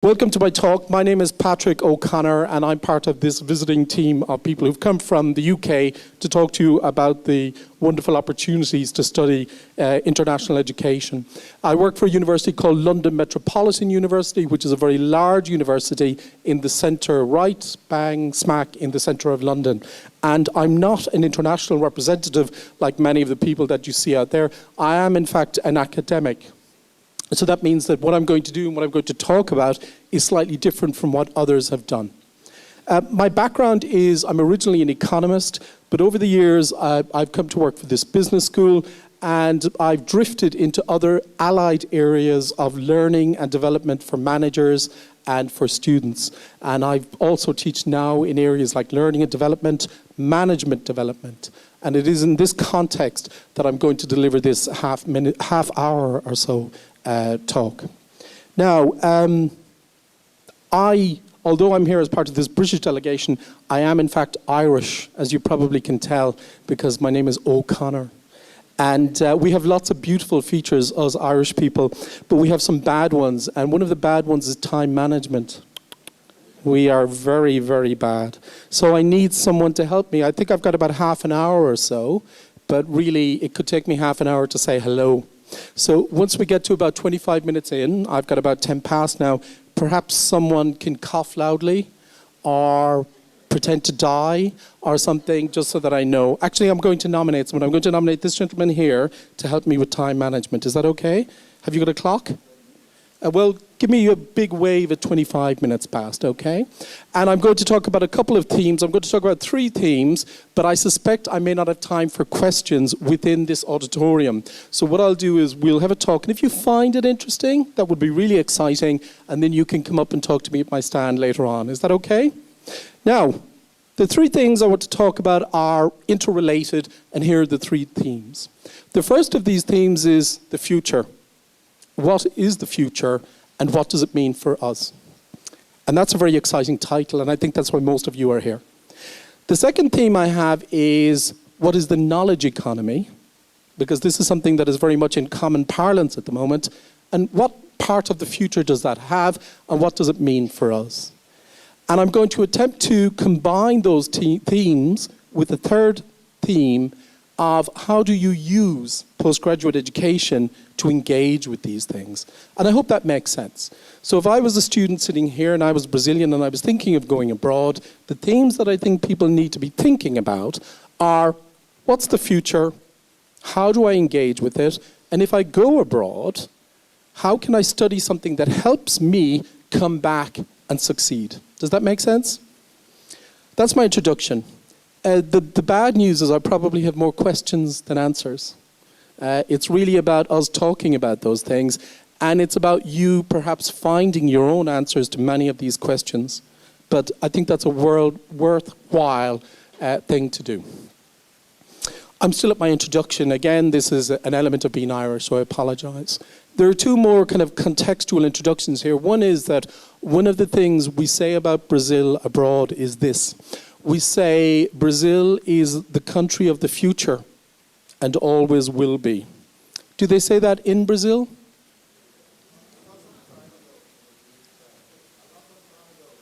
Welcome to my talk. My name is Patrick O'Connor and I'm part of this visiting team of people who've come from the UK to talk to you about the wonderful opportunities to study international education. I work for a university called London Metropolitan University, which is a very large university in the centre, right bang smack in the centre of London. And I'm not an international representative like many of the people that you see out there. I am in fact an academic. So that means that what I'm going to do and what I'm going to talk about is slightly different from what others have done. My background is I'm originally an economist, but over the years I've come to work for this business school and I've drifted into other allied areas of learning and development for managers and for students. And I also teach now in areas like learning and development, management development. And it is in this context that I'm going to deliver this half hour or so talk. Now, although I'm here as part of this British delegation, I am in fact Irish, as you probably can tell, because my name is O'Connor. And we have lots of beautiful features, us Irish people, but we have some bad ones. And one of the bad ones is time management. We are very, very bad. So I need someone to help me. I think I've got about half an hour or so, but really it could take me half an hour to say hello. So once we get to about 25 minutes in, I've got about 10 past now, perhaps someone can cough loudly or pretend to die or something, just so that I know. Actually, I'm going to nominate someone. I'm going to nominate this gentleman here to help me with time management. Is that okay? Have you got a clock? Well, give me a big wave at 25 minutes past, okay? And I'm going to talk about a couple of themes. I'm going to talk about 3 themes, but I suspect I may not have time for questions within this auditorium. So what I'll do is we'll have a talk, and if you find it interesting, that would be really exciting, and then you can come up and talk to me at my stand later on. Is that okay? Now, the 3 things I want to talk about are interrelated, and here are the 3 themes. The first of these themes is the future. What is the future and what does it mean for us? And that's a very exciting title, and I think that's why most of you are here. The second theme I have is what is the knowledge economy? Because this is something that is very much in common parlance at the moment. And what part of the future does that have and what does it mean for us? And I'm going to attempt to combine those themes with the third theme of how do you use postgraduate education to engage with these things. And I hope that makes sense. So if I was a student sitting here and I was Brazilian and I was thinking of going abroad, the themes that I think people need to be thinking about are, what's the future? How do I engage with it? And if I go abroad, how can I study something that helps me come back and succeed? Does that make sense? That's my introduction. The bad news is I probably have more questions than answers. It's really about us talking about those things, and it's about you perhaps finding your own answers to many of these questions. But I think that's a worthwhile thing to do. I'm still at my introduction. Again, this is an element of being Irish, so I apologize. There are 2 more kind of contextual introductions here. One is that one of the things we say about Brazil abroad is this. We say Brazil is the country of the future and always will be. Do they say that in Brazil?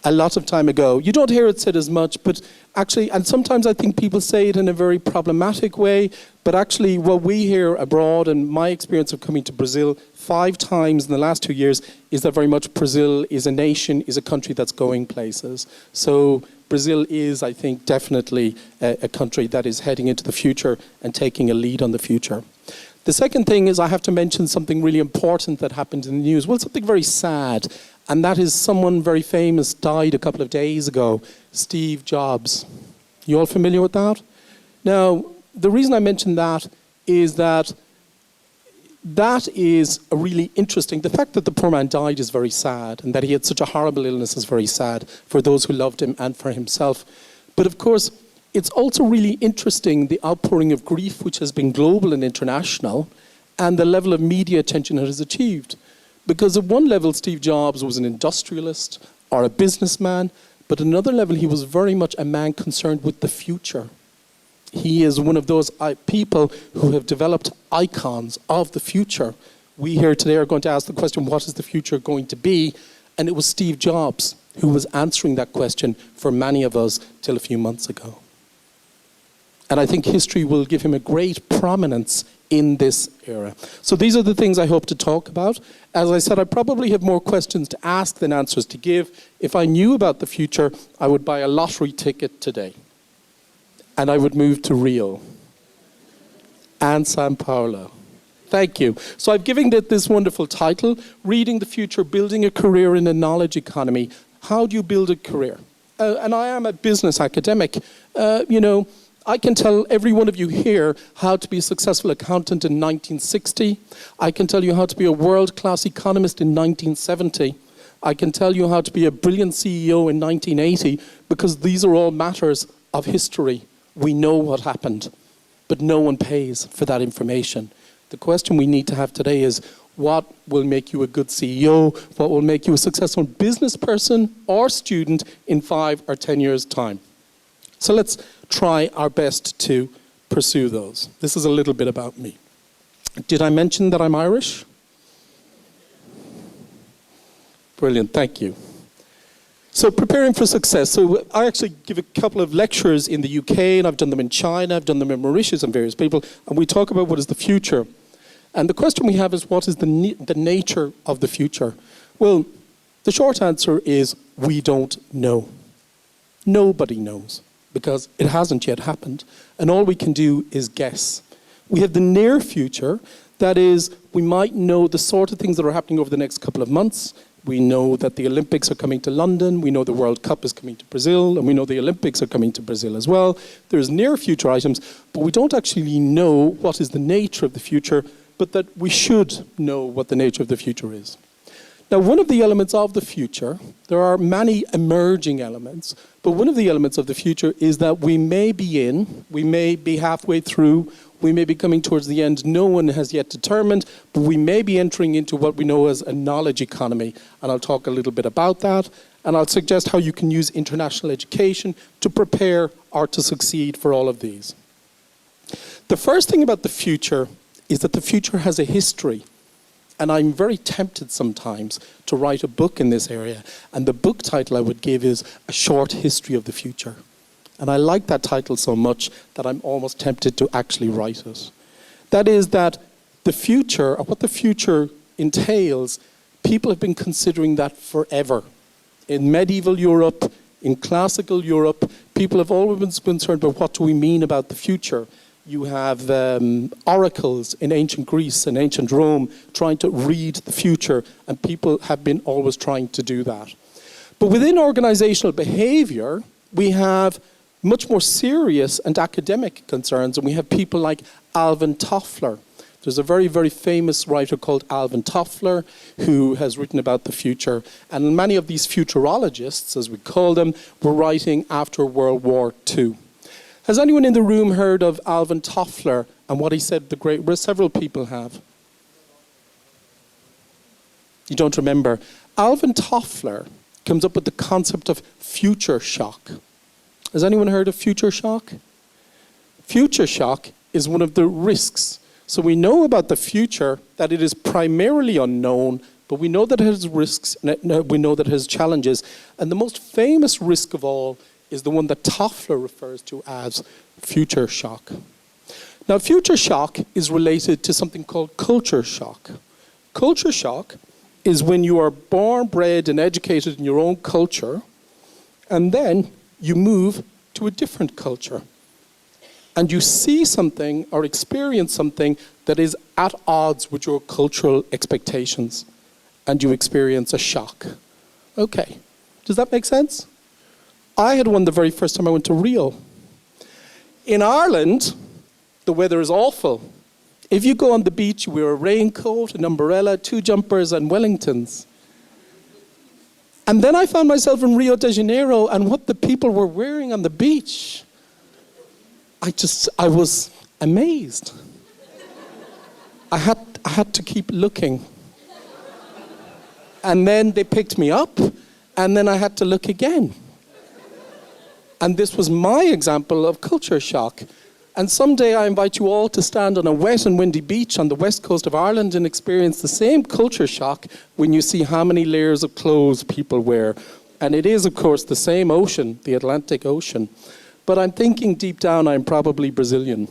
A lot of time ago. You don't hear it said as much, but actually, and sometimes I think people say it in a very problematic way, but actually what we hear abroad, and my experience of coming to Brazil 5 times in the last 2 years, is that very much Brazil is a nation, is a country that's going places. So Brazil is, I think, definitely a country that is heading into the future and taking a lead on the future. The second thing is I have to mention something really important that happened in the news. Well, something very sad. And that is someone very famous died a couple of days ago, Steve Jobs. You all familiar with that? Now, the reason I mention that is that is a really interesting, the fact that the poor man died is very sad, and that he had such a horrible illness is very sad for those who loved him and for himself. But of course, it's also really interesting the outpouring of grief which has been global and international, and the level of media attention it has achieved. Because at one level, Steve Jobs was an industrialist or a businessman, but at another level, he was very much a man concerned with the future. He is one of those people who have developed icons of the future. We here today are going to ask the question, what is the future going to be? And it was Steve Jobs who was answering that question for many of us till a few months ago. And I think history will give him a great prominence in this era. So these are the things I hope to talk about. As I said, I probably have more questions to ask than answers to give. If I knew about the future, I would buy a lottery ticket today. And I would move to Rio and Sao Paulo. Thank you. So I've given it this wonderful title, Reading the Future, Building a Career in a Knowledge Economy. How do you build a career? And I am a business academic. I can tell every one of you here how to be a successful accountant in 1960. I can tell you how to be a world-class economist in 1970. I can tell you how to be a brilliant CEO in 1980, because these are all matters of history. We know what happened, but no one pays for that information. The question we need to have today is, what will make you a good CEO? What will make you a successful business person or student in 5 or 10 years' time? So let's try our best to pursue those. This is a little bit about me. Did I mention that I'm Irish? Brilliant, thank you. So preparing for success. So I actually give a couple of lectures in the UK, and I've done them in China, I've done them in Mauritius and various people, and we talk about what is the future. And the question we have is, what is the nature of the future? Well, the short answer is, we don't know. Nobody knows, because it hasn't yet happened. And all we can do is guess. We have the near future. That is, we might know the sort of things that are happening over the next couple of months. We know that the Olympics are coming to London. We know the World Cup is coming to Brazil. And we know the Olympics are coming to Brazil as well. There's near future items, but we don't actually know what is the nature of the future, but that we should know what the nature of the future is. Now, one of the elements of the future, there are many emerging elements, but one of the elements of the future is that we may be halfway through, we may be coming towards the end. No one has yet determined, but we may be entering into what we know as a knowledge economy. And I'll talk a little bit about that. And I'll suggest how you can use international education to prepare or to succeed for all of these. The first thing about the future is that the future has a history. And I'm very tempted sometimes to write a book in this area. And the book title I would give is A Short History of the Future. And I like that title so much that I'm almost tempted to actually write it. That is that the future, or what the future entails, people have been considering that forever. In medieval Europe, in classical Europe, people have always been concerned about what do we mean about the future. You have oracles in ancient Greece and ancient Rome trying to read the future, and people have been always trying to do that. But within organizational behavior, we have much more serious and academic concerns, and we have people like Alvin Toffler. There's a very, very famous writer called Alvin Toffler who has written about the future, and many of these futurologists, as we call them, were writing after World War II. Has anyone in the room heard of Alvin Toffler and what he said? Several people have. You don't remember. Alvin Toffler comes up with the concept of future shock. Has anyone heard of future shock? Future shock is one of the risks. So we know about the future that it is primarily unknown, but we know that it has risks, and we know that it has challenges. And the most famous risk of all is the one that Toffler refers to as future shock. Now, future shock is related to something called culture shock. Culture shock is when you are born, bred, and educated in your own culture, and then you move to a different culture. And you see something or experience something that is at odds with your cultural expectations, and you experience a shock. Okay, does that make sense? I had one the very first time I went to Rio. In Ireland, the weather is awful. If you go on the beach, you wear a raincoat, an umbrella, 2 jumpers, and Wellingtons. And then I found myself in Rio de Janeiro, and what the people were wearing on the beach, I was amazed. I had to keep looking. And then they picked me up, and then I had to look again. And this was my example of culture shock. And someday I invite you all to stand on a wet and windy beach on the west coast of Ireland and experience the same culture shock when you see how many layers of clothes people wear. And it is, of course, the same ocean, the Atlantic Ocean. But I'm thinking deep down I'm probably Brazilian.